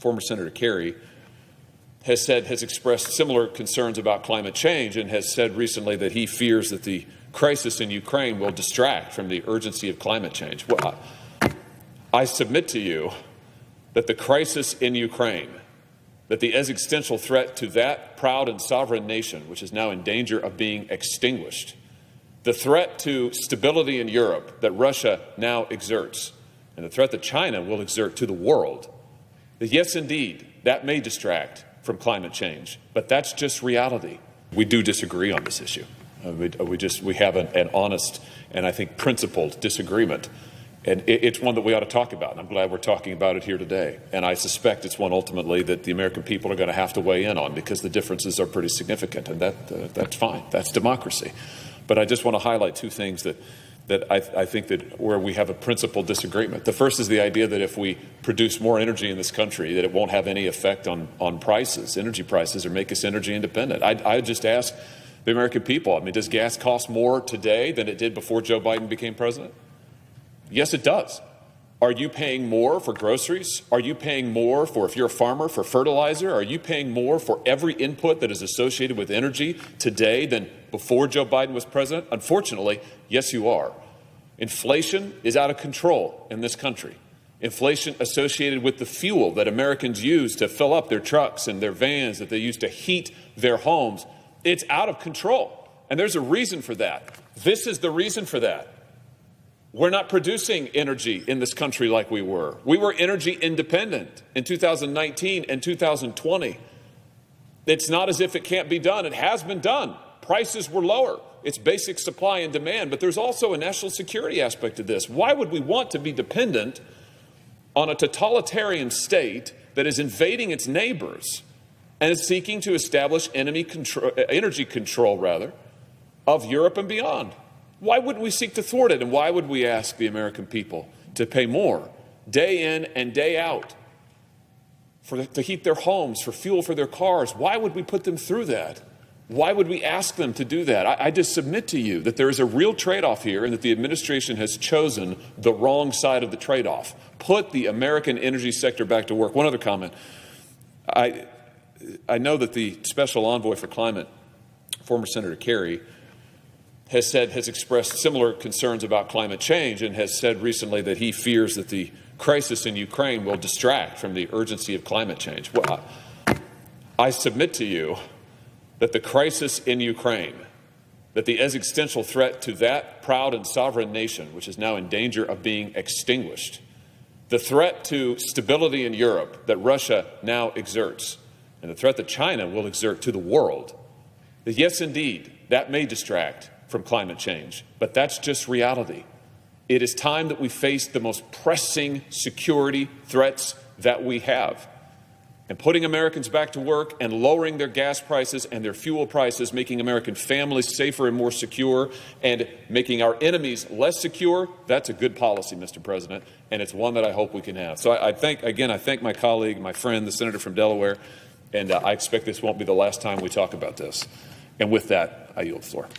former Senator Kerry, has expressed similar concerns about climate change and has said recently that he fears that the crisis in Ukraine will distract from the urgency of climate change. Well, I submit to you that the crisis in Ukraine, that the existential threat to that proud and sovereign nation, which is now in danger of being extinguished, the threat to stability in Europe that Russia now exerts, and the threat that China will exert to the world, that yes, indeed, that may distract from climate change, but that's just reality. We do disagree on this issue. We have an honest and I think principled disagreement, and it's one that we ought to talk about, and I'm glad we're talking about it here today. And I suspect it's one ultimately that the American people are going to have to weigh in on, because the differences are pretty significant, and that's fine. That's democracy. But I just want to highlight two things that I think that where we have a principled disagreement. The first is the idea that if we produce more energy in this country, that it won't have any effect on prices, energy prices, or make us energy independent. I just ask the American people, does gas cost more today than it did before Joe Biden became president? Yes, it does. Are you paying more for groceries? Are you paying more for, if you're a farmer, for fertilizer? Are you paying more for every input that is associated with energy today than before Joe Biden was president? Unfortunately, yes, you are. Inflation is out of control in this country. Inflation associated with the fuel that Americans use to fill up their trucks and their vans, that they use to heat their homes. It's out of control. And there's a reason for that. This is the reason for that. We're not producing energy in this country like we were. We were energy independent in 2019 and 2020. It's not as if it can't be done. It has been done. Prices were lower. It's basic supply and demand. But there's also a national security aspect to this. Why would we want to be dependent on a totalitarian state that is invading its neighbors and is seeking to establish energy control of Europe and beyond? Why wouldn't we seek to thwart it? And why would we ask the American people to pay more day in and day out to heat their homes, for fuel for their cars? Why would we put them through that? Why would we ask them to do that? I just submit to you that there is a real trade-off here, and that the administration has chosen the wrong side of the trade-off. Put the American energy sector back to work. One other comment. I know that the Special Envoy for Climate, former Senator Kerry, has expressed similar concerns about climate change and has said recently that he fears that the crisis in Ukraine will distract from the urgency of climate change. Well, I submit to you that the crisis in Ukraine, that the existential threat to that proud and sovereign nation, which is now in danger of being extinguished, the threat to stability in Europe that Russia now exerts, and the threat that China will exert to the world, that yes, indeed, that may distract from climate change, but that's just reality. It is time that we face the most pressing security threats that we have. And putting Americans back to work and lowering their gas prices and their fuel prices, making American families safer and more secure, and making our enemies less secure, that's a good policy, Mr. President, and it's one that I hope we can have. So I thank my colleague, my friend, the senator from Delaware, and I expect this won't be the last time we talk about this. And with that, I yield the floor.